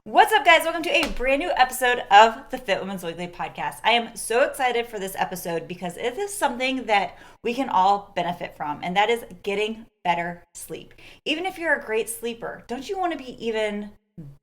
What's up, guys? Welcome to a brand new episode of the Fit Women's Weekly podcast. I am so excited for this episode because it is something that we can all benefit from, and that is getting better sleep. Even if you're a great sleeper, don't you want to be even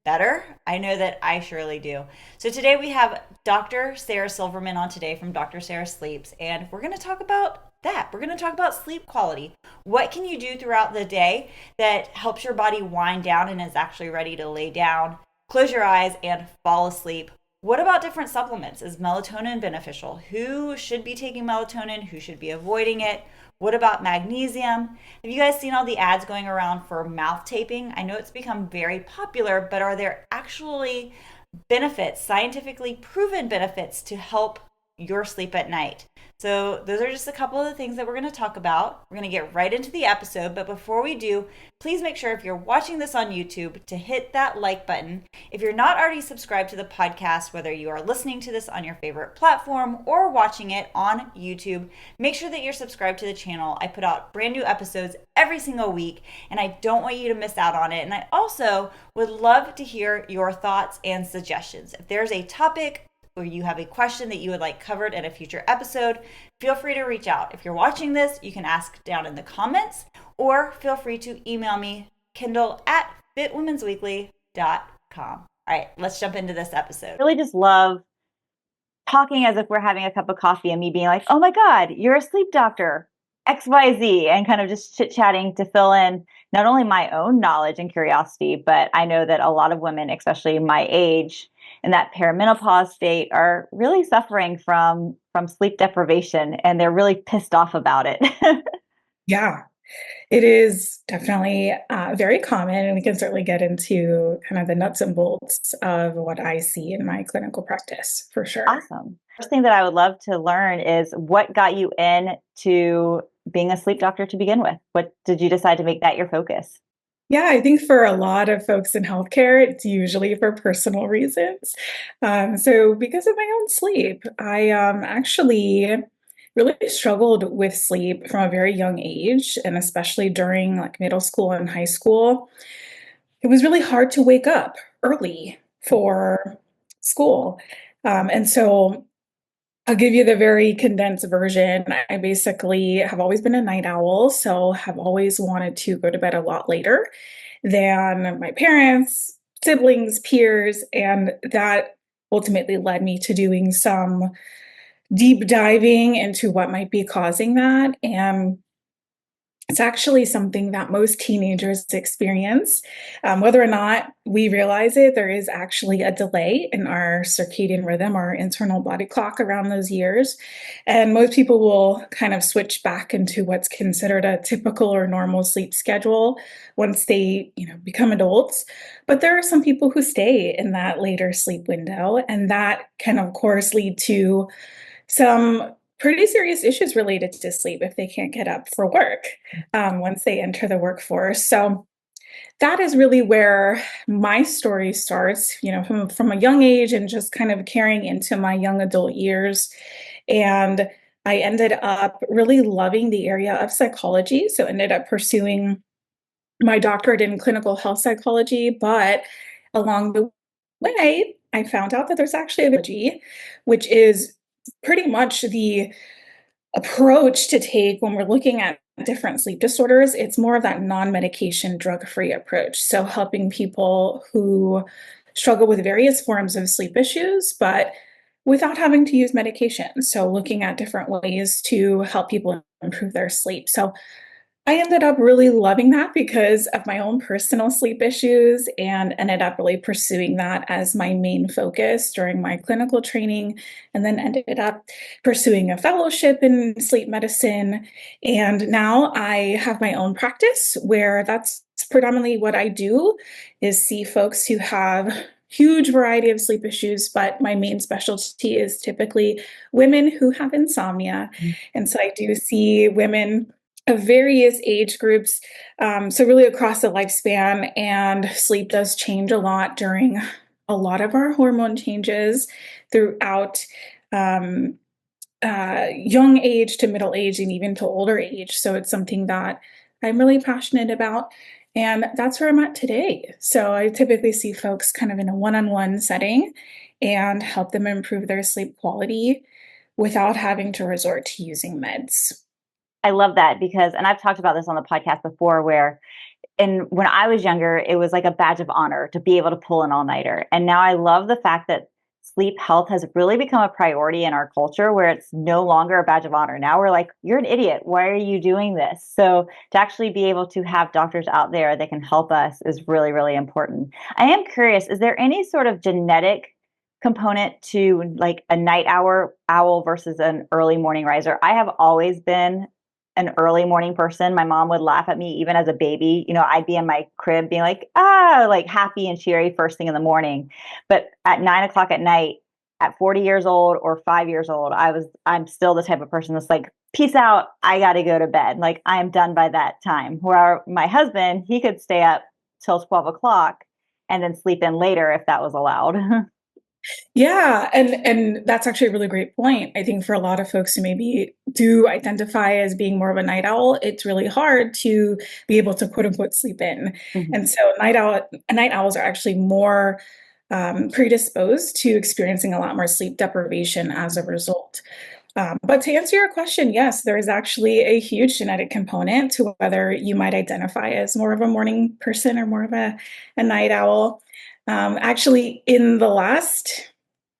better? I know that I surely do. So today we have Dr. Sarah Silverman on today from Dr. Sarah Sleeps, and we're going to talk about that. We're going to talk about sleep quality. What can you do throughout the day that helps your body wind down and is actually ready to lay down, close your eyes, and fall asleep? What about different supplements? Is melatonin beneficial? Who should be taking melatonin? Who should be avoiding it? What about magnesium? Have you guys seen all the ads going around for mouth taping? I know it's become very popular, but are there actually benefits, scientifically proven benefits to help your sleep at night? So those are just a couple of the things that we're going to talk about. We're going to get right into the episode, but before we do, please make sure if you're watching this on YouTube to hit that like button. If you're not already subscribed to the podcast, whether you are listening to this on your favorite platform or watching it on YouTube, make sure that you're subscribed to the channel. I put out brand new episodes every single week, and I don't want you to miss out on it. And I also would love to hear your thoughts and suggestions. If there's a topic or you have a question that you would like covered in a future episode, feel free to reach out. If you're watching this, you can ask down in the comments or feel free to email me, Kindal at fitwomensweekly.com. All right, let's jump into this episode. I really just love talking as if we're having a cup of coffee and me being like, oh my God, you're a sleep doctor, XYZ, and kind of just chit-chatting to fill in not only my own knowledge and curiosity, but I know that a lot of women, especially my age, in that perimenopause state are really suffering from sleep deprivation, and they're really pissed off about it. Yeah, it is definitely very common, and we can certainly get into kind of the nuts and bolts of what I see in my clinical practice for sure. Awesome. First thing that I would love to learn is what got you into being a sleep doctor to begin with? What did you decide to make that your focus? Yeah, I think for a lot of folks in healthcare, it's usually for personal reasons. So, because of my own sleep, I actually really struggled with sleep from a very young age, and especially during like middle school and high school. It was really hard to wake up early for school. And so I'll give you the very condensed version. I basically have always been a night owl, so have always wanted to go to bed a lot later than my parents, siblings, peers, and that ultimately led me to doing some deep diving into what might be causing that. And it's actually something that most teenagers experience. Whether or not we realize it, there is actually a delay in our circadian rhythm, our internal body clock around those years. And most people will kind of switch back into what's considered a typical or normal sleep schedule once they, become adults. But there are some people who stay in that later sleep window, and that can, of course, lead to some pretty serious issues related to sleep if they can't get up for work once they enter the workforce. So that is really where my story starts, from a young age and just kind of carrying into my young adult years. And I ended up really loving the area of psychology. So ended up pursuing my doctorate in clinical health psychology, but along the way, I found out that there's actually a biology, which is pretty much the approach to take when we're looking at different sleep disorders. It's more of that non-medication, drug-free approach. So helping people who struggle with various forms of sleep issues, but without having to use medication. So looking at different ways to help people improve their sleep. So I ended up really loving that because of my own personal sleep issues and ended up really pursuing that as my main focus during my clinical training, and then ended up pursuing a fellowship in sleep medicine. And now I have my own practice where that's predominantly what I do is see folks who have huge variety of sleep issues, but my main specialty is typically women who have insomnia. And so I do see women of various age groups, so really across the lifespan, and sleep does change a lot during a lot of our hormone changes throughout young age to middle age and even to older age. So it's something that I'm really passionate about. And that's where I'm at today. So I typically see folks kind of in a one-on-one setting and help them improve their sleep quality without having to resort to using meds. I love that because, and I've talked about this on the podcast before, where and when I was younger, it was like a badge of honor to be able to pull an all nighter. And now I love the fact that sleep health has really become a priority in our culture where it's no longer a badge of honor. Now we're like, you're an idiot. Why are you doing this? So to actually be able to have doctors out there that can help us is really, really important. I am curious, is there any sort of genetic component to like a night owl versus an early morning riser? I have always been an early morning person. My mom would laugh at me even as a baby. I'd be in my crib being like, like happy and cheery first thing in the morning. But at 9 o'clock at night, at 40 years old or 5 years old, I'm still the type of person that's like, peace out. I got to go to bed. Like I am done by that time. Where my husband, he could stay up till 12 o'clock and then sleep in later if that was allowed. Yeah, and that's actually a really great point. I think for a lot of folks who maybe do identify as being more of a night owl, it's really hard to be able to quote unquote sleep in. Mhm. And so night owls are actually more predisposed to experiencing a lot more sleep deprivation as a result. But to answer your question, yes, there is actually a huge genetic component to whether you might identify as more of a morning person or more of a night owl. Actually, in the last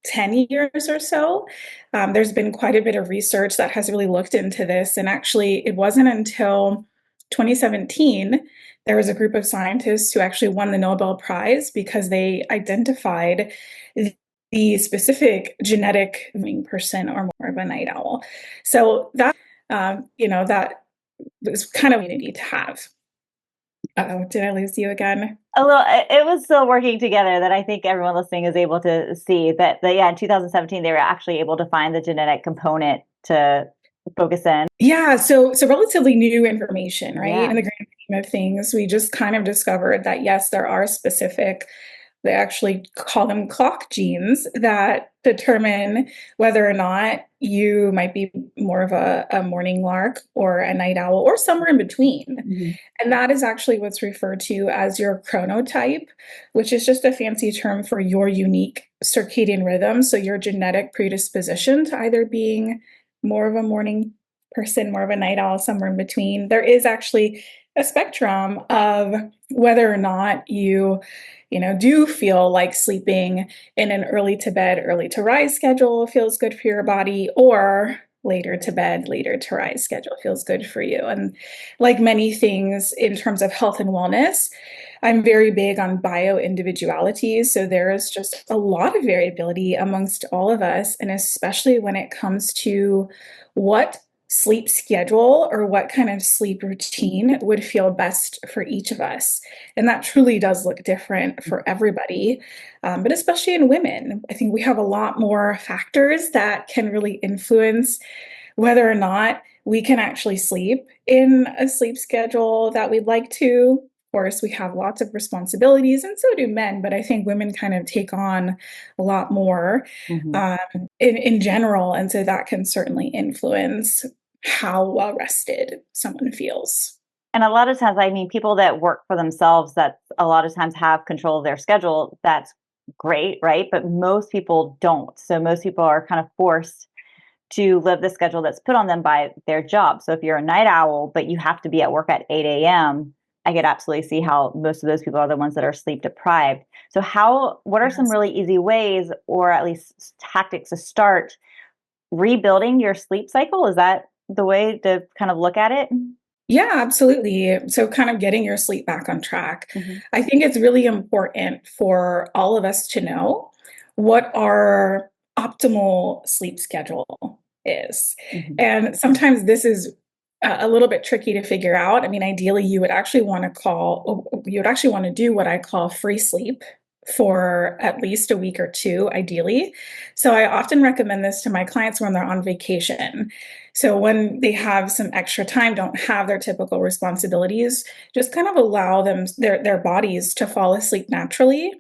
10 years or so, there's been quite a bit of research that has really looked into this. And actually, it wasn't until 2017 there was a group of scientists who actually won the Nobel Prize because they identified the specific genetic person or more of a night owl. So that was kind of a need to have. Oh, did I lose you again? A little, it was still working together that I think everyone listening is able to see that yeah, in 2017 they were actually able to find the genetic component to focus in. Yeah, so relatively new information, right? Yeah. In the grand scheme of things, we just kind of discovered that yes, there are specific, they actually call them clock genes that determine whether or not you might be more of a morning lark or a night owl or somewhere in between. Mhm. And that is actually what's referred to as your chronotype, which is just a fancy term for your unique circadian rhythm. So your genetic predisposition to either being more of a morning person, more of a night owl, somewhere in between. There is actually a spectrum of whether or not you do feel like sleeping in an early to bed, early to rise schedule feels good for your body, or later to bed, later to rise schedule feels good for you. And like many things in terms of health and wellness, I'm very big on bio individuality. So there is just a lot of variability amongst all of us. And especially when it comes to what sleep schedule or what kind of sleep routine would feel best for each of us. And that truly does look different for everybody, but especially in women. I think we have a lot more factors that can really influence whether or not we can actually sleep in a sleep schedule that we'd like to. Of course, we have lots of responsibilities, and so do men, but I think women kind of take on a lot more Mhm. um, in general. And so that can certainly influence how well rested someone feels. And a lot of times, I mean, people that work for themselves, that a lot of times have control of their schedule, that's great, right? But most people don't. So most people are kind of forced to live the schedule that's put on them by their job. So if you're a night owl, but you have to be at work at 8 a.m., I could absolutely see how most of those people are the ones that are sleep deprived. So what are some Yes. really easy ways or at least tactics to start rebuilding your sleep cycle? Is that the way to kind of look at it? Yeah, absolutely. So, kind of getting your sleep back on track. Mhm. I think it's really important for all of us to know what our optimal sleep schedule is. Mhm. And sometimes this is a little bit tricky to figure out. I mean, ideally, you would actually want to do what I call free sleep for at least a week or two, ideally. So, I often recommend this to my clients when they're on vacation. So when they have some extra time, don't have their typical responsibilities, just kind of allow their bodies to fall asleep naturally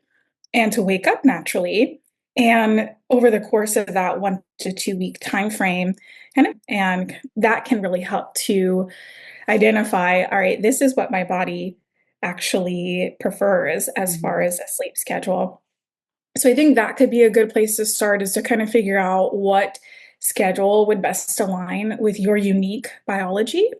and to wake up naturally. And over the course of that 1 to 2 week time frame, and that can really help to identify, all right, this is what my body actually prefers as Mhm. far as a sleep schedule. So I think that could be a good place to start, is to kind of figure out what schedule would best align with your unique biology.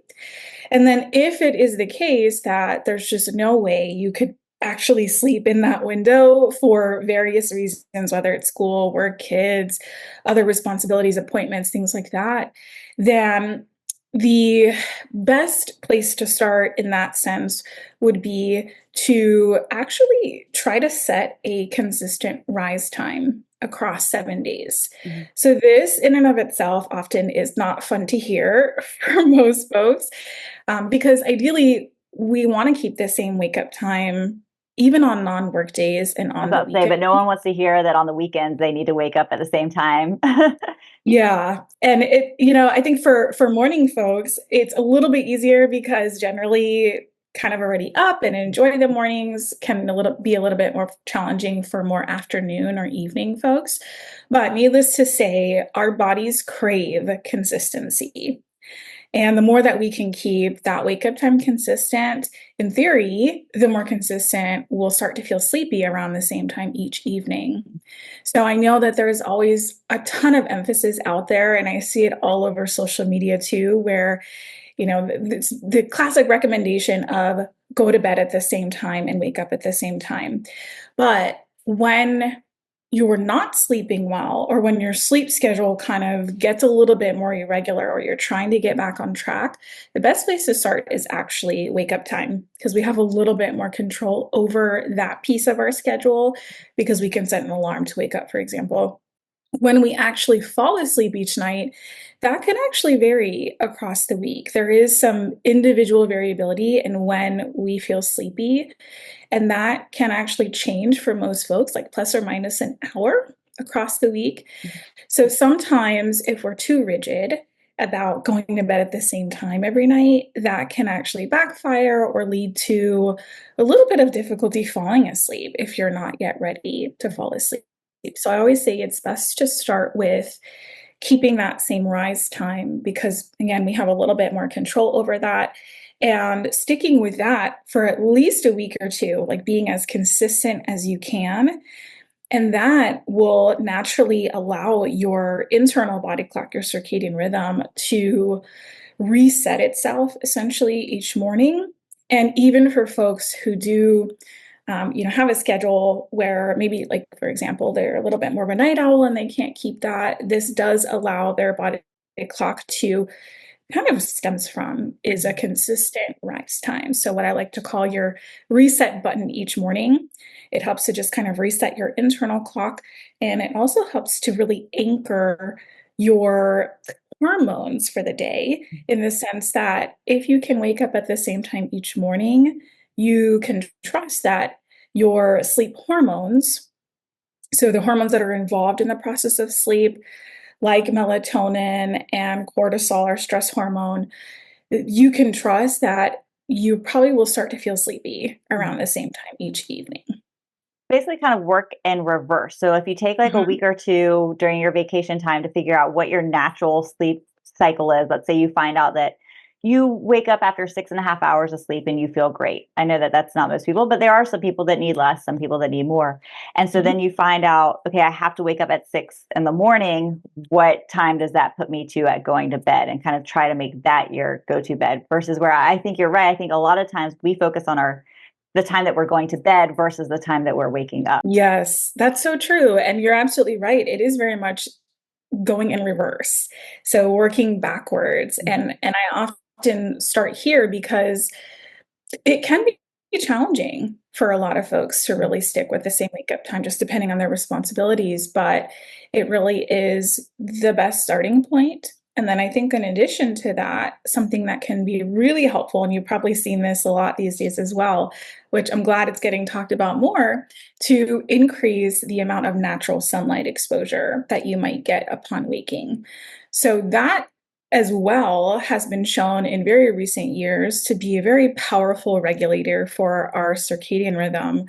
And then if it is the case that there's just no way you could actually sleep in that window for various reasons, whether it's school, work, kids, other responsibilities, appointments, things like that, then the best place to start in that sense would be to actually try to set a consistent rise time across 7 days. Mhm. So, this in and of itself often is not fun to hear for most folks, because ideally we want to keep the same wake up time even on non work days and I was on the about to say, weekend. but no one wants to hear that on the weekends they need to wake up at the same time. Yeah, and I think for morning folks, it's a little bit easier because generally kind of already up and enjoy the mornings can be a little bit more challenging for more afternoon or evening folks. But needless to say, our bodies crave consistency. And the more that we can keep that wake up time consistent, in theory, the more consistent we'll start to feel sleepy around the same time each evening. So I know that there's always a ton of emphasis out there, and I see it all over social media too, where, the classic recommendation of go to bed at the same time and wake up at the same time. But when you're not sleeping well, or when your sleep schedule kind of gets a little bit more irregular, or you're trying to get back on track, the best place to start is actually wake up time, because we have a little bit more control over that piece of our schedule, because we can set an alarm to wake up, for example. When we actually fall asleep each night, that can actually vary across the week. There is some individual variability in when we feel sleepy, and that can actually change for most folks, like plus or minus an hour across the week. So sometimes, if we're too rigid about going to bed at the same time every night, that can actually backfire or lead to a little bit of difficulty falling asleep if you're not yet ready to fall asleep. So I always say it's best to start with keeping that same rise time, because again, we have a little bit more control over that, and sticking with that for at least a week or two, like being as consistent as you can. And that will naturally allow your internal body clock, your circadian rhythm, to reset itself essentially each morning. And even for folks who do, have a schedule where maybe, like, for example, they're a little bit more of a night owl and they can't keep that, this does allow their body clock to kind of stems from is a consistent rise time. So, what I like to call your reset button each morning. It helps to just kind of reset your internal clock. And it also helps to really anchor your hormones for the day, in the sense that if you can wake up at the same time each morning, you can trust that your sleep hormones, so the hormones that are involved in the process of sleep, like melatonin and cortisol, or stress hormone, you can trust that you probably will start to feel sleepy around the same time each evening. Basically kind of work in reverse. So if you take like a Mhm. week or two during your vacation time to figure out what your natural sleep cycle is, let's say you find out that you wake up after 6.5 hours of sleep and you feel great. I know that that's not most people, but there are some people that need less, some people that need more. And so Mhm. then you find out, okay, I have to wake up at 6 in the morning. What time does that put me to at going to bed? And kind of try to make that your go to bed, versus where I think you're right. I think a lot of times we focus on the time that we're going to bed versus the time that we're waking up. Yes, that's so true. And you're absolutely right. It is very much going in reverse. So working backwards. Mhm. And I often start here because it can be challenging for a lot of folks to really stick with the same wake up time, just depending on their responsibilities, but it really is the best starting point. And then I think, in addition to that, something that can be really helpful, and you've probably seen this a lot these days as well, which I'm glad it's getting talked about more, to increase the amount of natural sunlight exposure that you might get upon waking. So that as well has been shown in very recent years to be a very powerful regulator for our circadian rhythm.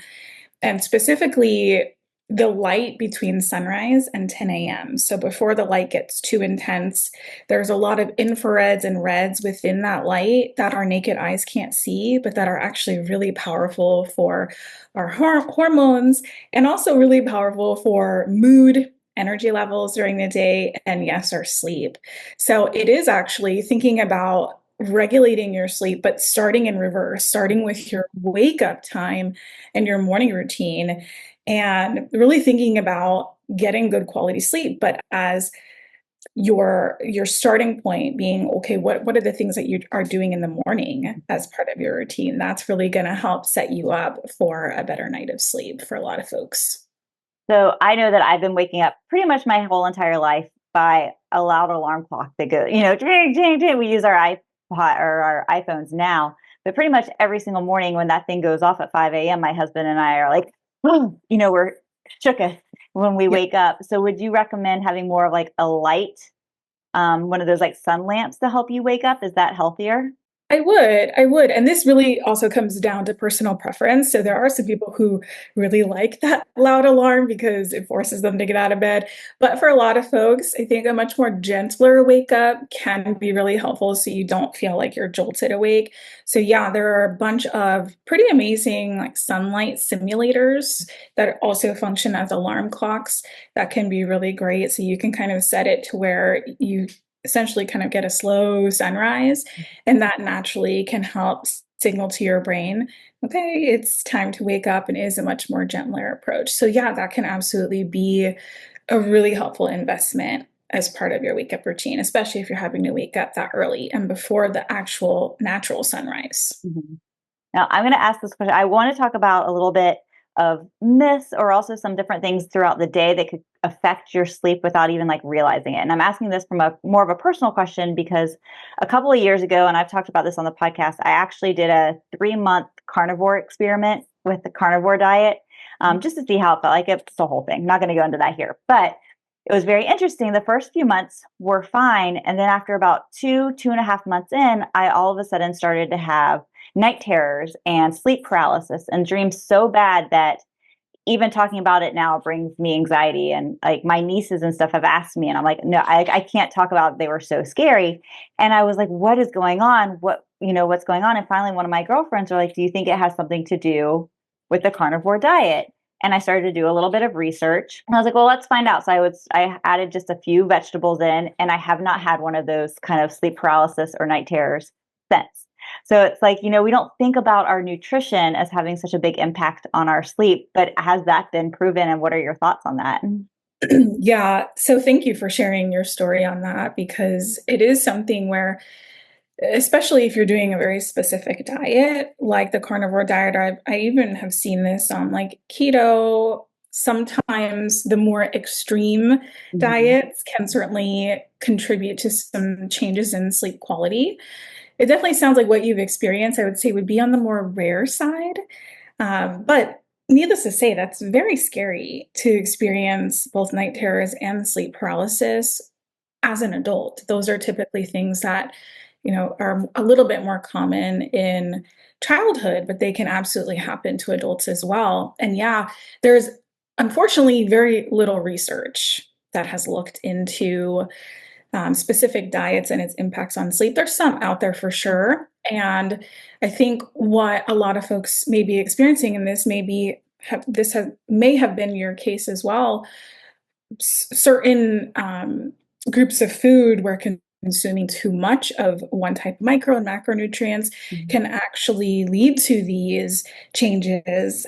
And specifically, the light between sunrise and 10 a.m. So before the light gets too intense, there's a lot of infrareds and reds within that light that our naked eyes can't see, but that are actually really powerful for our hormones and also really powerful for mood, energy levels during the day, and yes, our sleep. So it is actually thinking about regulating your sleep, but starting in reverse, starting with your wake up time and your morning routine, and really thinking about getting good quality sleep, but as your starting point being, okay, what are the things that you are doing in the morning as part of your routine? That's really going to help set you up for a better night of sleep for a lot of folks. So I know that I've been waking up pretty much my whole entire life by a loud alarm clock that goes, ding, ding, ding. We use our iPod or our iPhones now, but pretty much every single morning when that thing goes off at 5 a.m., my husband and I are like, oh, we're shooketh when we Yeah. wake up. So would you recommend having more of like a light, one of those like sun lamps to help you wake up? Is that healthier? I would. And this really also comes down to personal preference. So there are some people who really like that loud alarm because it forces them to get out of bed. But for a lot of folks, I think a much more gentler wake up can be really helpful so you don't feel like you're jolted awake. So yeah, there are a bunch of pretty amazing like sunlight simulators that also function as alarm clocks that can be really great. So you can kind of set it to where you essentially kind of get a slow sunrise, and that naturally can help signal to your brain, okay, it's time to wake up, and is a much more gentler approach. So, yeah, that can absolutely be a really helpful investment as part of your wake up routine, especially if you're having to wake up that early and before the actual natural sunrise. Mhm. Now, I'm going to ask this question. I want to talk about a little bit of myths or also some different things throughout the day that could affect your sleep without even like realizing it. And I'm asking this from a more of a personal question because a couple of years ago, and I've talked about this on the podcast, I actually did a 3-month carnivore experiment with the carnivore diet, just to see how it felt. Like it's the whole thing. I'm not going to go into that here, but it was very interesting. The first few months were fine. And then after about 2.5 months in, I all of a sudden started to have night terrors and sleep paralysis and dreams so bad that even talking about it now brings me anxiety. And like my nieces and stuff have asked me, and I'm like, no, I can't talk about it. They were so scary. And I was like, what is going on? What's going on? And finally, one of my girlfriends are like, do you think it has something to do with the carnivore diet? And I started to do a little bit of research. And I was like, well, let's find out. So I added just a few vegetables in, and I have not had one of those kind of sleep paralysis or night terrors since. So it's like, we don't think about our nutrition as having such a big impact on our sleep, but has that been proven? And what are your thoughts on that? Yeah, so thank you for sharing your story on that because it is something where, especially if you're doing a very specific diet, like the carnivore diet, I even have seen this on like keto. Sometimes the more extreme Mhm. diets can certainly contribute to some changes in sleep quality. It definitely sounds like what you've experienced, I would say, would be on the more rare side. But needless to say, that's very scary to experience both night terrors and sleep paralysis as an adult. Those are typically things that, are a little bit more common in childhood, but they can absolutely happen to adults as well. And yeah, there's unfortunately very little research that has looked into specific diets and its impacts on sleep. There's some out there for sure. And I think what a lot of folks may be experiencing, and may have been your case as well, certain groups of food where consuming too much of one type of micro and macronutrients Mhm. can actually lead to these changes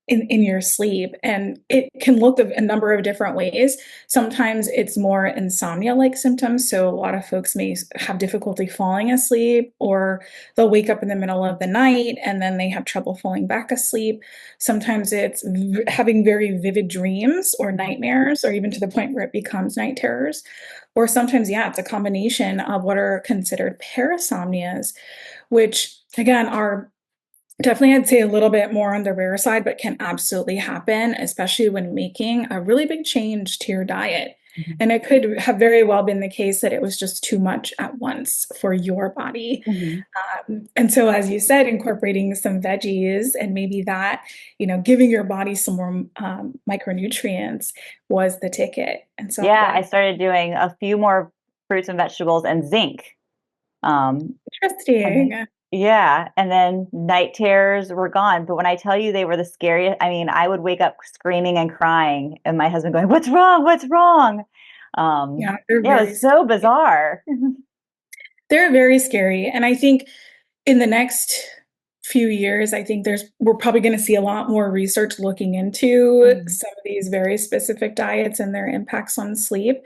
in your sleep, and it can look of a number of different ways. Sometimes it's more insomnia-like symptoms, so a lot of folks may have difficulty falling asleep, or they'll wake up in the middle of the night and then they have trouble falling back asleep. Sometimes it's having very vivid dreams or nightmares, or even to the point where it becomes night terrors. Or sometimes, yeah, it's a combination of what are considered parasomnias, which again are definitely, I'd say a little bit more on the rare side, but can absolutely happen, especially when making a really big change to your diet. Mhm. And it could have very well been the case that it was just too much at once for your body. Mhm. And so, as you said, incorporating some veggies and maybe that, giving your body some more micronutrients was the ticket. And so Yeah, I that started doing a few more fruits and vegetables and zinc. Um, and then, interesting. yeah, and then night terrors were gone. But when I tell you they were the scariest, I mean, I would wake up screaming and crying, and my husband going, "What's wrong? What's wrong?" Yeah, they're Yeah, it very was so scary. bizarre. They're very scary. And I think in the next few years, I think we're probably going to see a lot more research looking into Mhm. some of these very specific diets and their impacts on sleep,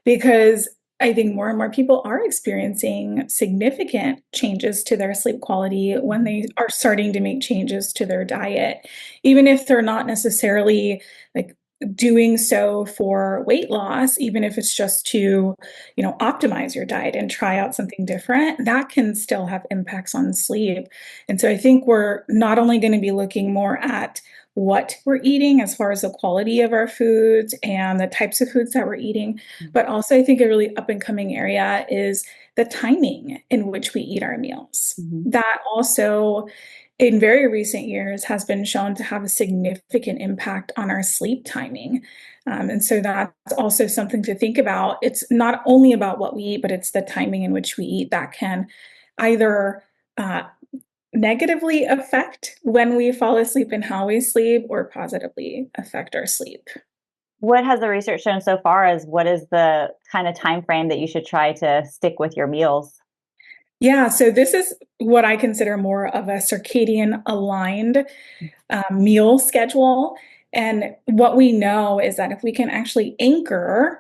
because I think more and more people are experiencing significant changes to their sleep quality when Mhm. they are starting to make changes to their diet, even if they're not necessarily like doing so for weight loss, even if it's just to, optimize your diet and try out something different, that can still have impacts on sleep. And so I think we're not only going to be looking more at what we're eating as far as the quality of our foods and the types of foods that we're eating, but also I think a really up and coming area is the timing in which we eat our meals. Mhm. That also, in very recent years, has been shown to have a significant impact on our sleep timing. And so that's also something to think about. It's not only about what we eat, but it's the timing in which we eat that can either uh, negatively affect when we fall asleep and how we sleep, or positively affect our sleep. What has the research shown so far as what is the kind of time frame that you should try to stick with your meals? Yeah, so this is what I consider more of a circadian aligned meal schedule. And what we know is that if we can actually anchor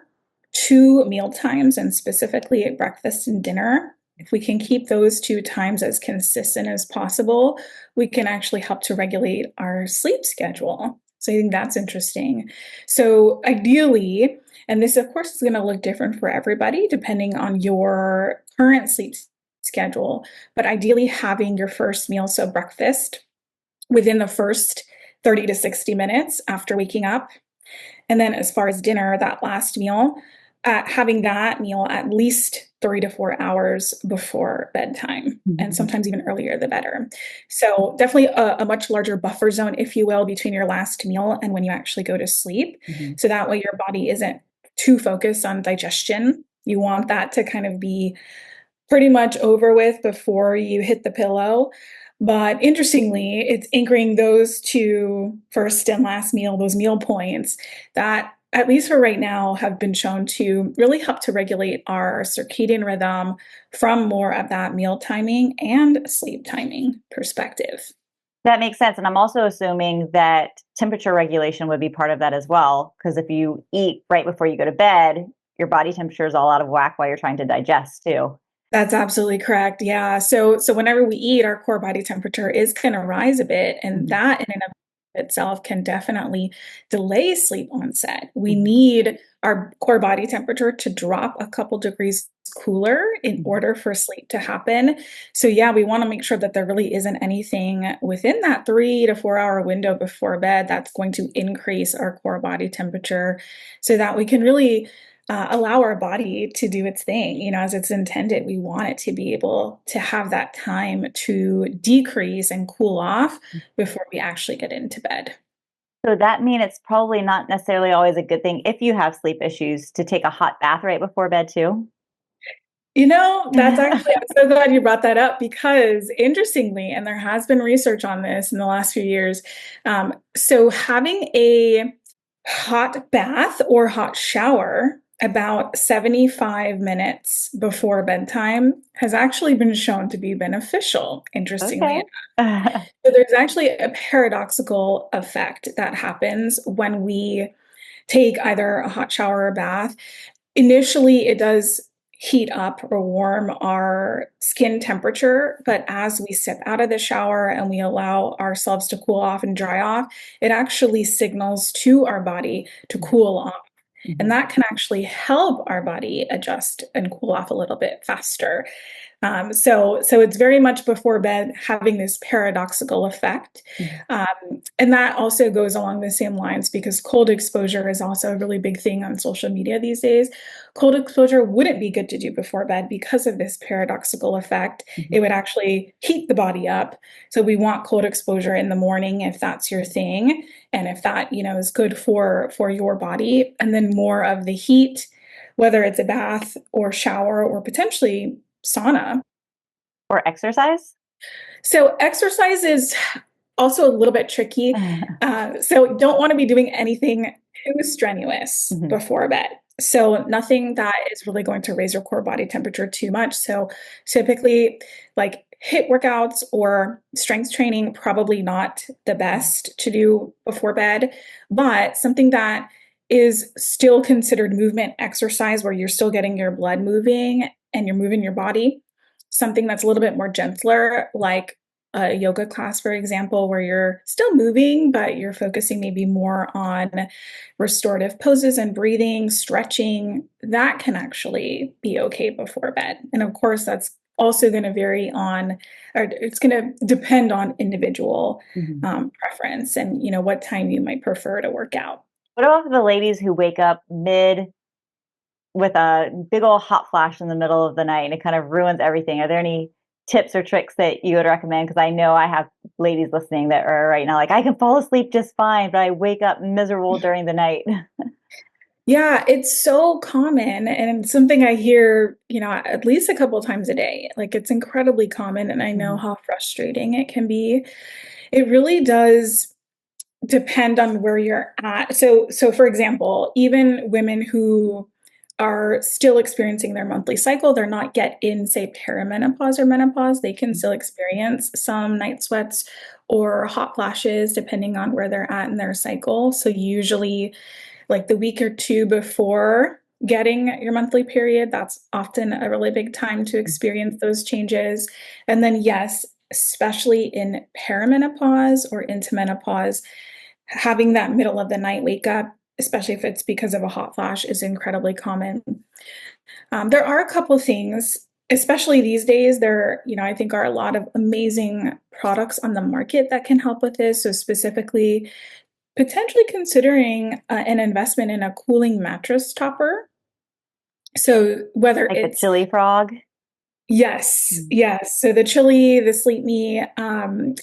two meal times, and specifically at breakfast and dinner, if we can keep those two times as consistent as possible, we can actually help to regulate our sleep schedule. So I think that's interesting. So ideally, and this of course is going to look different for everybody depending on your current sleep schedule, but ideally having your first meal, so breakfast, within the first 30 to 60 minutes after waking up. And then, as far as dinner, that last meal, having that meal at least 3 to 4 hours before bedtime. And Mhm. sometimes even earlier, the better. So, definitely a much larger buffer zone, if you will, between your last meal and when you actually go to sleep. Mhm. So that way, your body isn't too focused on digestion. You want that to kind of be pretty much over with before you hit the pillow. But interestingly, it's anchoring those two first and last meal, those meal points that, at least for right now, have been shown to really help to regulate our circadian rhythm from more of that meal timing and sleep timing perspective. That makes sense. And I'm also assuming that temperature regulation would be part of that as well. Because if you eat right before you go to bed, your body temperature is all out of whack while you're trying to digest too. That's absolutely correct. Yeah. So whenever we eat, our core body temperature is going to rise a bit, and Mhm. that in and of itself can definitely delay sleep onset. We Mhm. need our core body temperature to drop a couple degrees cooler in Mhm. order for sleep to happen. So yeah, we want to make sure that there really isn't anything within that 3 to 4 hour window before bed that's going to increase our core body temperature, so that we can really allow our body to do its thing, as it's intended. We want it to be able to have that time to decrease and cool off before we actually get into bed. So that means it's probably not necessarily always a good thing if you have sleep issues to take a hot bath right before bed too. That's actually, I'm so glad you brought that up, because interestingly, and there has been research on this in the last few years, so having a hot bath or hot shower about 75 minutes before bedtime has actually been shown to be beneficial, interestingly. Okay. So there's actually a paradoxical effect that happens when we take either a hot shower or a bath. Initially, it does heat up or warm our skin temperature, but as we step out of the shower and we allow ourselves to cool off and dry off, it actually signals to our body to cool off. And Mhm. that can actually help our body adjust and cool off a little bit faster. So it's very much before bed having this paradoxical effect. Mhm. And that also goes along the same lines because cold exposure is also a really big thing on social media these days. Cold exposure wouldn't be good to do before bed because of this paradoxical effect. Mhm. It would actually heat the body up. So we want cold exposure in the morning if that's your thing. And if that, is good for your body, and then more of the heat, whether it's a bath or shower or potentially sauna. Or exercise? So exercise is also a little bit tricky. So don't want to be doing anything too strenuous Mhm. before bed. So nothing that is really going to raise your core body temperature too much. So typically, like HIIT workouts or strength training, probably not the best to do before bed, but something that is still considered movement exercise where you're still getting your blood moving and you're moving your body. Something that's a little bit more gentler, like a yoga class, for example, where you're still moving, but you're focusing maybe more on restorative poses and breathing, stretching, that can actually be okay before bed. And of course, that's also going to vary on, or it's going to depend on individual Mhm. preference and what time you might prefer to work out. What about the ladies who wake up mid with a big old hot flash in the middle of the night and it kind of ruins everything? Are there any tips or tricks that you would recommend? Because I know I have ladies listening that are right now like, I can fall asleep just fine, but I wake up miserable during the night. Yeah, it's so common and something I hear, at least a couple times a day. Like it's incredibly common and I know Mhm. how frustrating it can be. It really does depend on where you're at. So for example, even women who are still experiencing their monthly cycle, they're not yet in, say, perimenopause or menopause, they can still experience some night sweats or hot flashes depending on where they're at in their cycle. So usually like the week or two before getting your monthly period, that's often a really big time to experience those changes. And then yes, especially in perimenopause or into menopause, having that middle of the night wake up, especially if it's because of a hot flash, is incredibly common. There are a couple things, especially these days, I think are a lot of amazing products on the market that can help with this. So specifically, potentially considering an investment in a cooling mattress topper. So whether Like the it's chili frog? Yes, Mm. yes. So the Chili, the Sleep Me,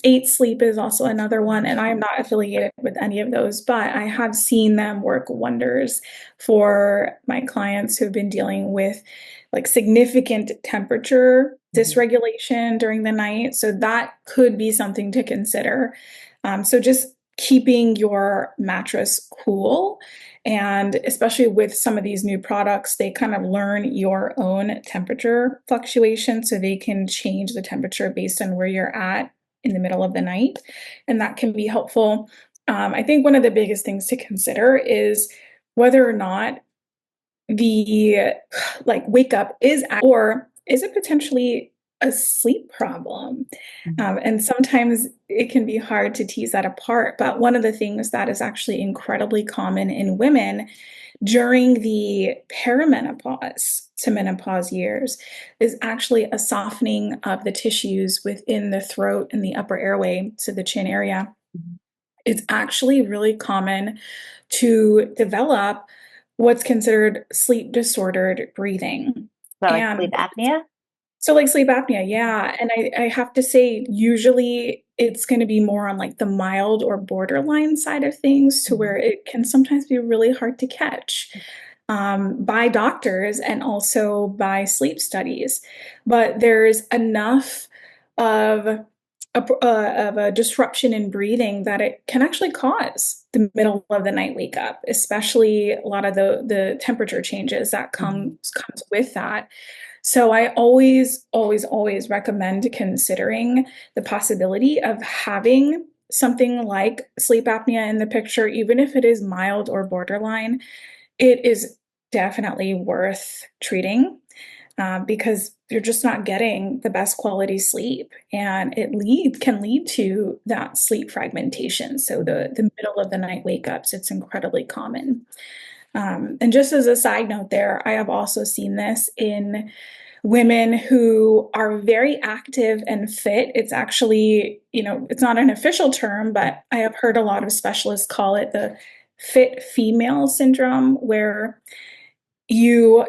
8 Sleep is also another one, and I'm not affiliated with any of those, but I have seen them work wonders for my clients who've been dealing with like significant temperature Mhm. dysregulation during the night. So that could be something to consider. So just keeping your mattress cool, and especially with some of these new products, they kind of learn your own temperature fluctuation so they can change the temperature based on where you're at in the middle of the night. And that can be helpful. I think one of the biggest things to consider is whether or not the like wake up is or is it potentially a sleep problem. Mhm. And sometimes it can be hard to tease that apart, but one of the things that is actually incredibly common in women during the perimenopause to menopause years is actually a softening of the tissues within the throat and the upper airway, so the chin area. Mhm. It's actually really common to develop what's considered sleep disordered breathing. So like sleep And apnea? so like sleep apnea, yeah. And I have to say, usually it's going to be more on like the mild or borderline side of things to Mhm. where it can sometimes be really hard to catch by doctors and also by sleep studies. But there's enough of of a disruption in breathing that it can actually cause the middle of the night wake up, especially a lot of the temperature changes that Mhm. comes with that. So I always recommend considering the possibility of having something like sleep apnea in the picture, even if it is mild or borderline. It is definitely worth treating because you're just not getting the best quality sleep, and it can lead to that sleep fragmentation. So Mhm. the middle of the night wake ups, it's incredibly common. And just as a side note, there, I have also seen this in women who are very active and fit. It's actually, it's not an official term, but I have heard a lot of specialists call it the fit female syndrome, where you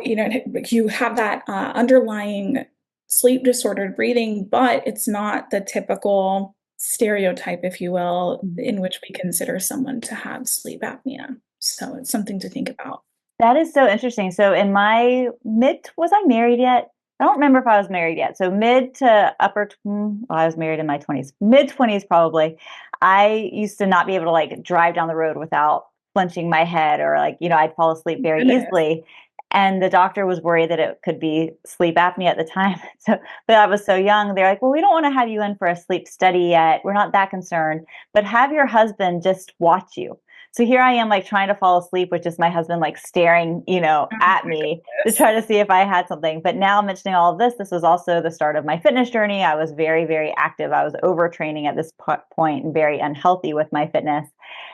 have that underlying sleep disordered breathing, but it's not the typical stereotype, if you will, in which we consider someone to have sleep apnea. So it's something to think about. That is so interesting. So in my was I married yet? I don't remember if I was married yet. So mid to well, I was married in my 20s, mid 20s probably. I used to not be able to like drive down the road without flinching my head or like, I'd fall asleep very Goodness. easily. And the doctor was worried that it could be sleep apnea at the time. So, but I was so young. They're like, well, we don't want to have you in for a sleep study yet. We're not that concerned, but have your husband just watch you. So here I am, like trying to fall asleep with just my husband, like staring, Oh at my me to goodness. try to see if I had something. But now mentioning all of this was also the start of my fitness journey. I was very, very active. I was overtraining at this point and very unhealthy with my fitness.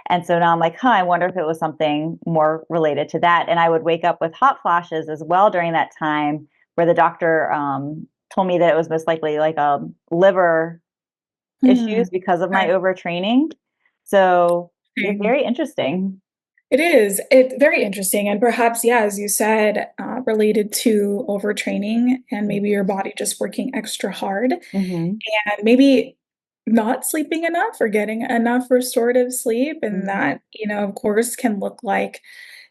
And so now I'm like, I wonder if it was something more related to that. And I would wake up with hot flashes as well during that time, where the doctor told me that it was most likely like liver Hmm. issues because of my Okay. overtraining. So it's Interesting. very interesting. It is. It's very interesting. And perhaps, yeah, as you said, related to overtraining and maybe your body just working extra hard Mhm. and maybe not sleeping enough or getting enough restorative sleep. And Mhm. that, of course, can look like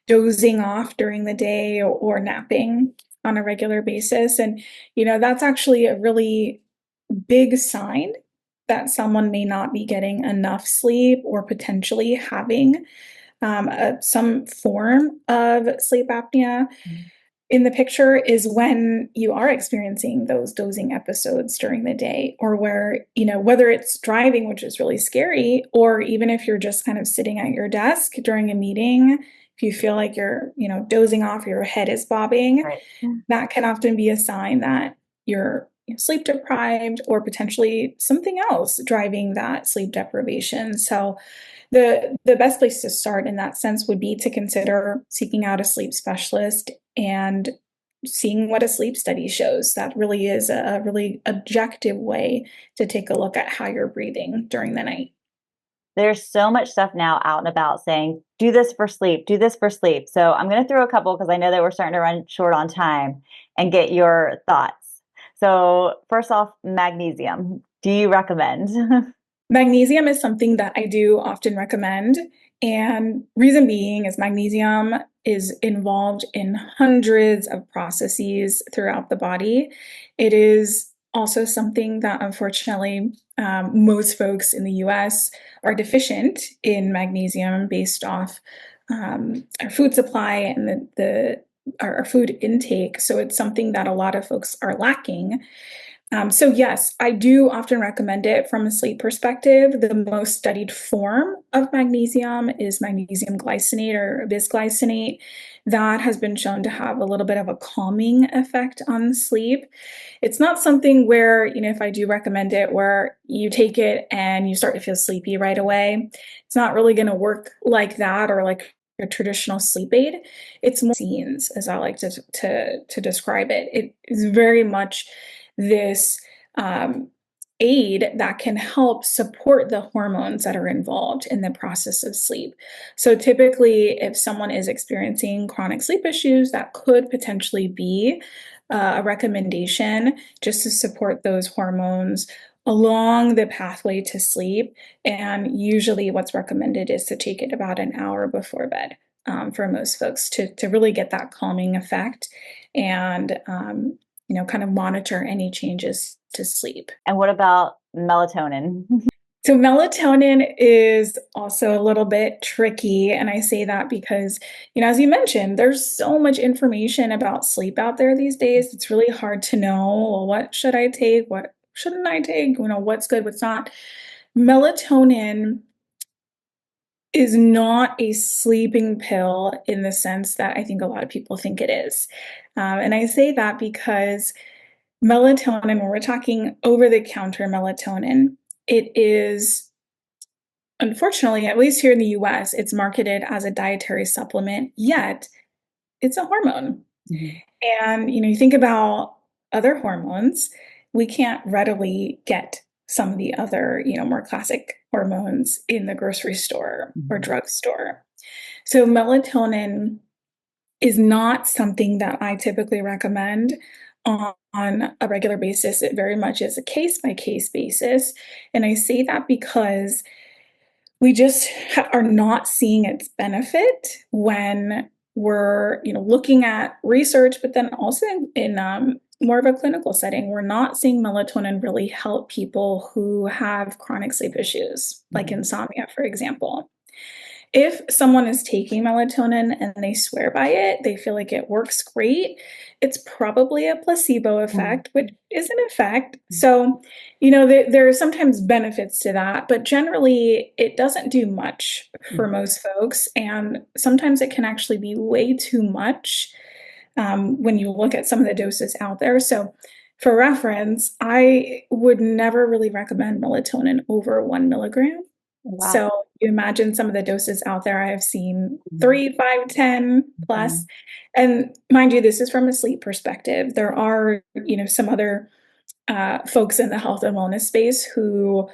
dozing off during the day or napping on a regular basis. And, that's actually a really big sign that someone may not be getting enough sleep or potentially having some form of sleep apnea in the picture is when you are experiencing those dozing episodes during the day, or where, whether it's driving, which is really scary, or even if you're just kind of sitting at your desk during a meeting, if you feel like you're, dozing off, your head is bobbing, Right. that can often be a sign that you're sleep deprived or potentially something else driving that sleep deprivation. So the best place to start in that sense would be to consider seeking out a sleep specialist and seeing what a sleep study shows. That really is a really objective way to take a look at how you're breathing during the night. There's so much stuff now out and about saying, do this for sleep, do this for sleep. So I'm going to throw a couple because I know that we're starting to run short on time and get your thoughts. So, first off, magnesium. Do you recommend? Magnesium is something that I do often recommend. And reason being is magnesium is involved in hundreds of processes throughout the body. It is also something that unfortunately most folks in the US are deficient in magnesium based off our food supply and our food intake. So it's something that a lot of folks are lacking. So yes, I do often recommend it from a sleep perspective. The most studied form of magnesium is magnesium glycinate or bisglycinate. That has been shown to have a little bit of a calming effect on sleep. It's not something where, if I do recommend it, where you take it and you start to feel sleepy right away. It's not really going to work like that or like a traditional sleep aid. It's more scenes, as I like to describe it. It is very much this um, aid that can help support the hormones that are involved in the process of sleep. So, typically, if someone is experiencing chronic sleep issues, that could potentially be a recommendation just to support those hormones along the pathway to sleep. And usually, what's recommended is to take it about an hour before bed. For most folks to really get that calming effect and kind of monitor any changes to sleep. And what about melatonin? So melatonin is also a little bit tricky, and I say that because, as you mentioned, there's so much information about sleep out there these days. It's really hard to know, well, what should I take? What shouldn't I take? What's good, what's not. Melatonin is not a sleeping pill in the sense that I think a lot of people think it is. And I say that because melatonin, when we're talking over the counter melatonin, it is, unfortunately, at least here in the US, it's marketed as a dietary supplement, yet it's a hormone. Mhm. And, you think about other hormones, we can't readily get some of the other, more classic hormones in the grocery store or Mhm. drugstore. So melatonin is not something that I typically recommend on a regular basis. It very much is a case by case basis. And I say that because we just are not seeing its benefit when we're, looking at research, but then also in more of a clinical setting. We're not seeing melatonin really help people who have chronic sleep issues, like Mhm. insomnia, for example. If someone is taking melatonin and they swear by it, they feel like it works great, it's probably a placebo Mhm. effect, which is an effect. So, there are sometimes benefits to that, but generally it doesn't do much for Mhm. most folks. And sometimes it can actually be way too much when you look at some of the doses out there. So, for reference, I would never really recommend melatonin over 1 milligram. Wow. So you imagine some of the doses out there. I have seen Mhm. 3, 5, 10 plus. Mhm. And mind you, this is from a sleep perspective. There are, some other folks in the health and wellness space who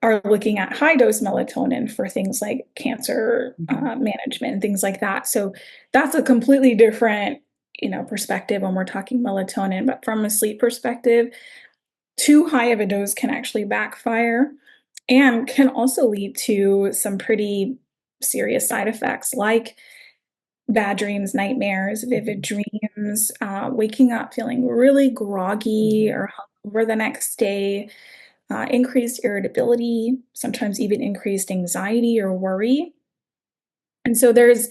are looking at high dose melatonin for things like cancer Mhm. management and things like that. So that's a completely different, perspective when we're talking melatonin. But from a sleep perspective, too high of a dose can actually backfire and can also lead to some pretty serious side effects like bad dreams, nightmares, vivid Mhm. dreams, waking up feeling really groggy Mhm. or hungover the next day, increased irritability, sometimes even increased anxiety or worry. And so there's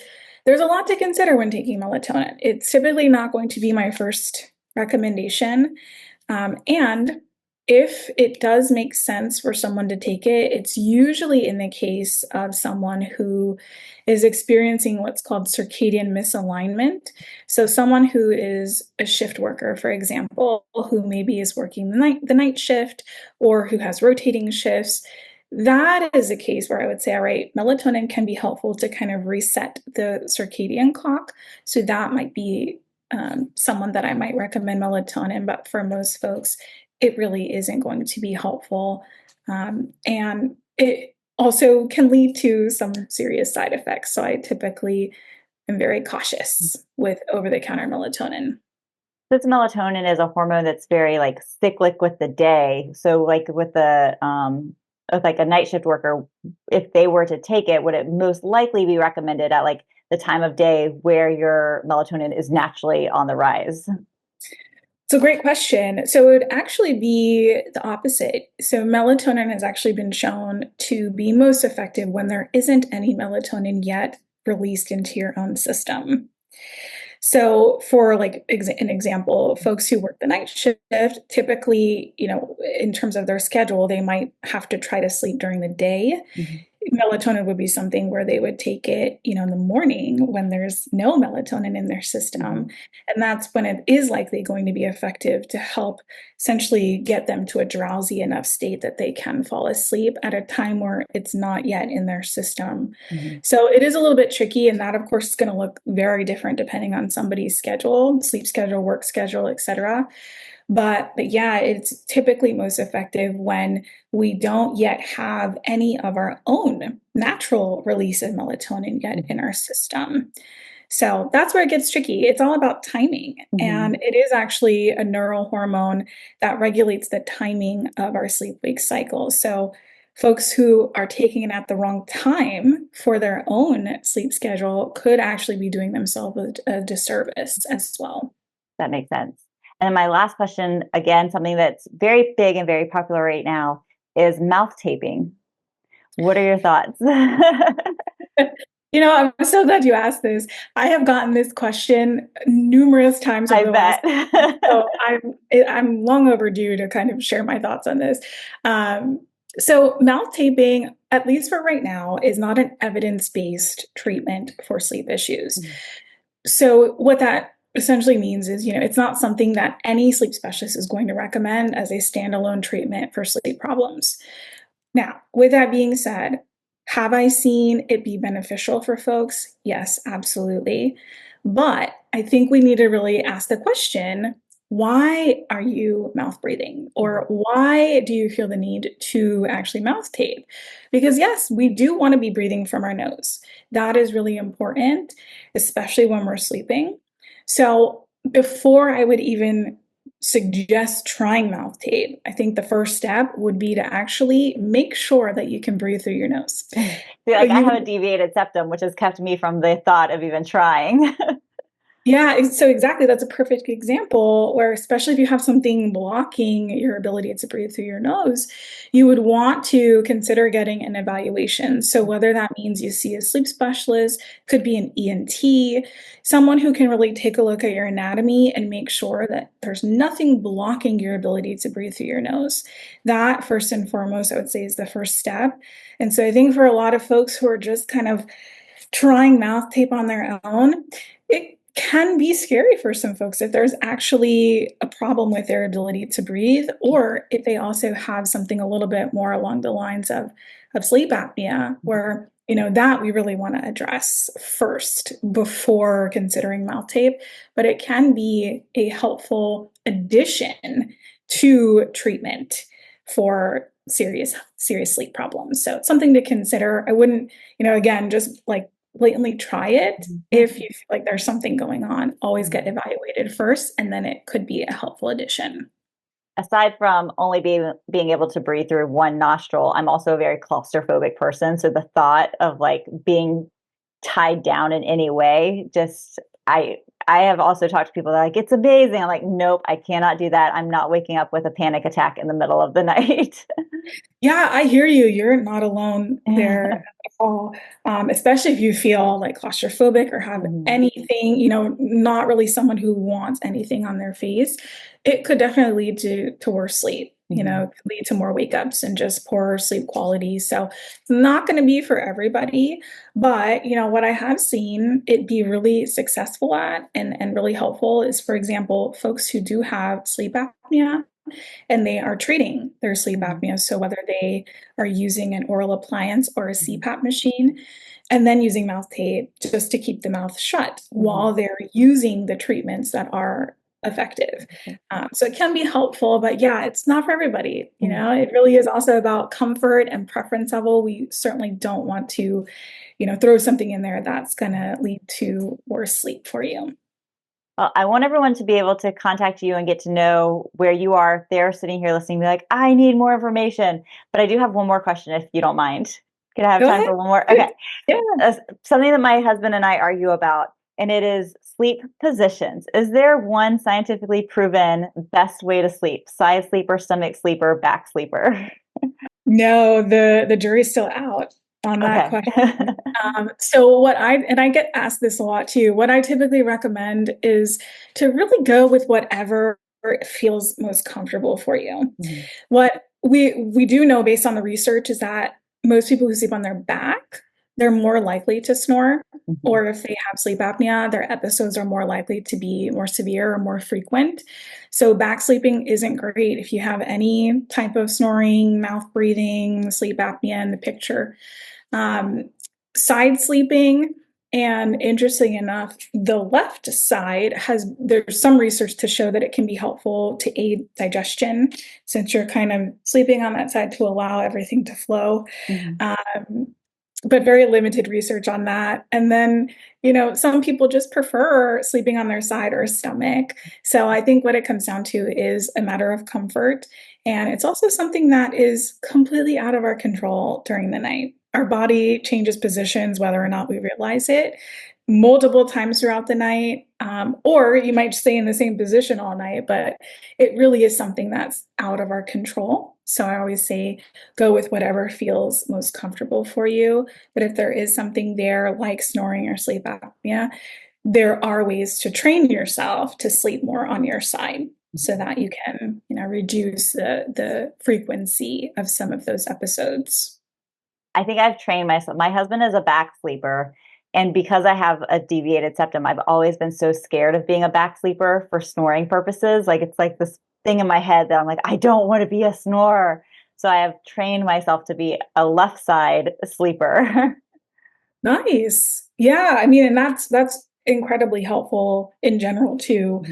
a lot to consider when taking melatonin. It's typically not going to be my first recommendation. And if it does make sense for someone to take it, it's usually in the case of someone who is experiencing what's called circadian misalignment. So, someone who is a shift worker, for example, who maybe is working the night shift or who has rotating shifts. That is a case where I would say, all right, melatonin can be helpful to kind of reset the circadian clock. So that might be someone that I might recommend melatonin, but for most folks, it really isn't going to be helpful. And it also can lead to some serious side effects. So I typically am very cautious with over the counter melatonin. This melatonin is a hormone that's very like cyclic with the day. So like with like a night shift worker, if they were to take it, would it most likely be recommended at like the time of day where your melatonin is naturally on the rise? It's a great question. So it would actually be the opposite. So melatonin has actually been shown to be most effective when there isn't any melatonin yet released into your own system. So for like an example, folks who work the night shift, typically, in terms of their schedule, they might have to try to sleep during the day. Mhm. Melatonin would be something where they would take it, in the morning when there's no melatonin in their system. Mhm. And that's when it is likely going to be effective to help essentially get them to a drowsy enough state that they can fall asleep at a time where it's not yet in their system. Mhm. So it is a little bit tricky. And that, of course, is going to look very different depending on somebody's schedule, sleep schedule, work schedule, etc. But yeah, it's typically most effective when we don't yet have any of our own natural release of melatonin yet in Mhm. our system. So that's where it gets tricky. It's all about timing. And Mhm. it is actually a neural hormone that regulates the timing of our sleep wake cycle. So folks who are taking it at the wrong time for their own sleep schedule could actually be doing themselves a disservice as well. That makes sense. And then my last question, again, something that's very big and very popular right now is mouth taping. What are your thoughts? I'm so glad you asked this. I have gotten this question numerous times over I the last week, bet. so I'm long overdue to kind of share my thoughts on this. Um, so mouth taping, at least for right now, is not an evidence-based treatment for sleep issues. So what that essentially means is, it's not something that any sleep specialist is going to recommend as a standalone treatment for sleep problems. Now, with that being said, have I seen it be beneficial for folks? Yes, absolutely. But I think we need to really ask the question, why are you mouth breathing? Or why do you feel the need to actually mouth tape? Because yes, we do want to be breathing from our nose. That is really important, especially when we're sleeping. So before I would even suggest trying mouth tape, I think the first step would be to actually make sure that you can breathe through your nose. See, So like I you have a deviated septum, which has kept me from the thought of even trying. Yeah, so exactly, that's a perfect example where especially if you have something blocking your ability to breathe through your nose, you would want to consider getting an evaluation. So whether that means you see a sleep specialist, could be an ENT, someone who can really take a look at your anatomy and make sure that there's nothing blocking your ability to breathe through your nose. That first and foremost, I would say is the first step. And so I think for a lot of folks who are just kind of trying mouth tape on their own, it can be scary for some folks if there's actually a problem with their ability to breathe, or if they also have something a little bit more along the lines of sleep apnea, where that we really want to address first before considering mouth tape. But it can be a helpful addition to treatment for serious sleep problems. So it's something to consider. I wouldn't, again, just like blatantly try it. If you feel like there's something going on, always get evaluated first, and then it could be a helpful addition. Aside from only being able to breathe through one nostril, I'm also a very claustrophobic person. So the thought of like being tied down in any way, just I have also talked to people that are like, it's amazing. I'm like, nope, I cannot do that. I'm not waking up with a panic attack in the middle of the night. Yeah, I hear you. You're not alone there at all. Especially if you feel like claustrophobic or have Mhm. anything, not really someone who wants anything on their face. It could definitely lead to worse sleep, Mhm. could lead to more wake ups and just poorer sleep quality. So it's not going to be for everybody. But, what I have seen it be really successful at and really helpful is, for example, folks who do have sleep apnea and they are treating their sleep Mhm. apnea. So whether they are using an oral appliance or a Mhm. CPAP machine, and then using mouth tape just to keep the mouth shut Mhm. while they're using the treatments that are effective. So it can be helpful, but yeah, it's not for everybody. Mhm. It really is also about comfort and preference level. We certainly don't want to, throw something in there that's going to lead to worse sleep for you. Well, I want everyone to be able to contact you and get to know where you are. If they're sitting here listening, be like, I need more information. But I do have one more question, if you don't mind. Can I have Go time ahead. for one more? Good. Okay. Yeah. Something that my husband and I argue about, and it is sleep positions. Is there one scientifically proven best way to sleep? Side sleeper, stomach sleeper, back sleeper? No, the jury's still out on that Okay. question. So I get asked this a lot too. What I typically recommend is to really go with whatever feels most comfortable for you. Mhm. What we do know based on the research is that most people who sleep on their back, they're more likely to snore, Mhm. or if they have sleep apnea, their episodes are more likely to be more severe or more frequent. So back sleeping isn't great if you have any type of snoring, mouth breathing, sleep apnea in the picture. Um, Side sleeping, and interesting enough, the left side there's some research to show that it can be helpful to aid digestion since you're kind of sleeping on that side to allow everything to flow. Mhm. Um, but very limited research on that. And then, some people just prefer sleeping on their side or stomach. So I think what it comes down to is a matter of comfort. And it's also something that is completely out of our control during the night. Our body changes positions whether or not we realize it multiple times throughout the night. Or you might stay in the same position all night, but it really is something that's out of our control. So I always say go with whatever feels most comfortable for you. But if there is something there like snoring or sleep apnea, there are ways to train yourself to sleep more on your side so that you can, reduce the frequency of some of those episodes. I think I've trained myself. My husband is a back sleeper. And because I have a deviated septum, I've always been so scared of being a back sleeper for snoring purposes. Like it's like this thing in my head that I'm like, I don't want to be a snorer. So I have trained myself to be a left side sleeper. Nice. Yeah, I mean, and that's incredibly helpful in general to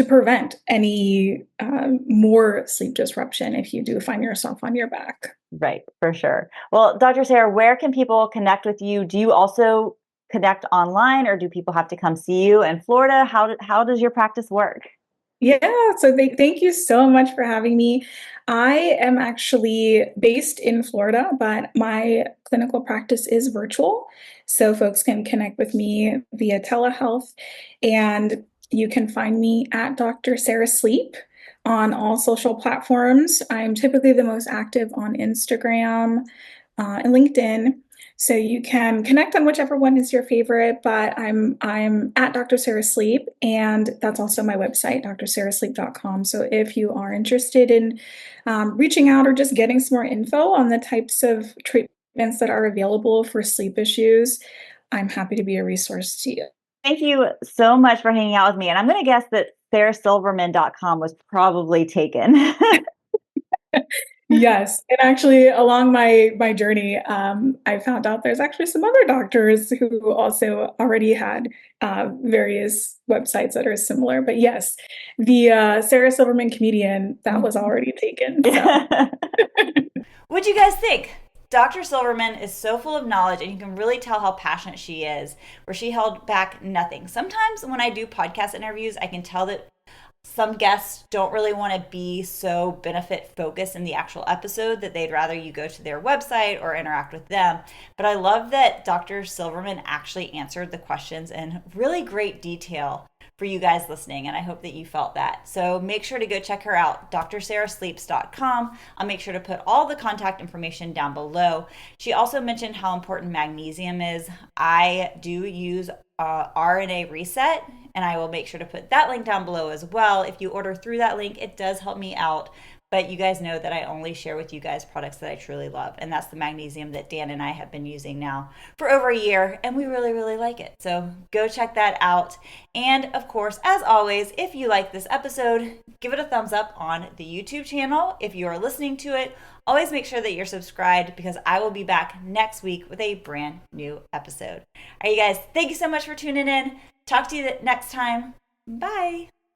prevent any more sleep disruption if you do find yourself on your back. Right, for sure. Well, Dr. Sarah, where can people connect with you? Do you also connect online, or do people have to come see you in Florida? How does your practice work? Yeah, so thank you so much for having me. I am actually based in Florida, but my clinical practice is virtual. So folks can connect with me via telehealth, and you can find me at Dr. Sarah Sleep on all social platforms. I'm typically the most active on Instagram and LinkedIn. So you can connect on whichever one is your favorite, but I'm at Dr. Sarah Sleep, and that's also my website, drsarahsleep.com. So if you are interested in reaching out or just getting some more info on the types of treatments that are available for sleep issues, I'm happy to be a resource to you. Thank you so much for hanging out with me. And I'm going to guess that sarahsilverman.com was probably taken. Yes, and actually, along my journey, I found out there's actually some other doctors who also already had various websites that are similar. But yes, the Sarah Silverman comedian, that was already taken. So What'd you guys think? Dr. Silverman is so full of knowledge, and you can really tell how passionate she is, where she held back nothing. Sometimes when I do podcast interviews, I can tell that some guests don't really want to be so benefit focused in the actual episode, that they'd rather you go to their website or interact with them. But I love that Dr. Silverman actually answered the questions in really great detail for you guys listening, and I hope that you felt that. So make sure to go check her out, drsarahsleeps.com. I'll make sure to put all the contact information down below. She also mentioned how important magnesium is. I do use RNA Reset, and I will make sure to put that link down below as well. If you order through that link, it does help me out. But you guys know that I only share with you guys products that I truly love. And that's the magnesium that Dan and I have been using now for over a year. And we really, really like it. So go check that out. And of course, as always, if you like this episode, give it a thumbs up on the YouTube channel. If you are listening to it, always make sure that you're subscribed, because I will be back next week with a brand new episode. All right, you guys, thank you so much for tuning in. Talk to you next time. Bye.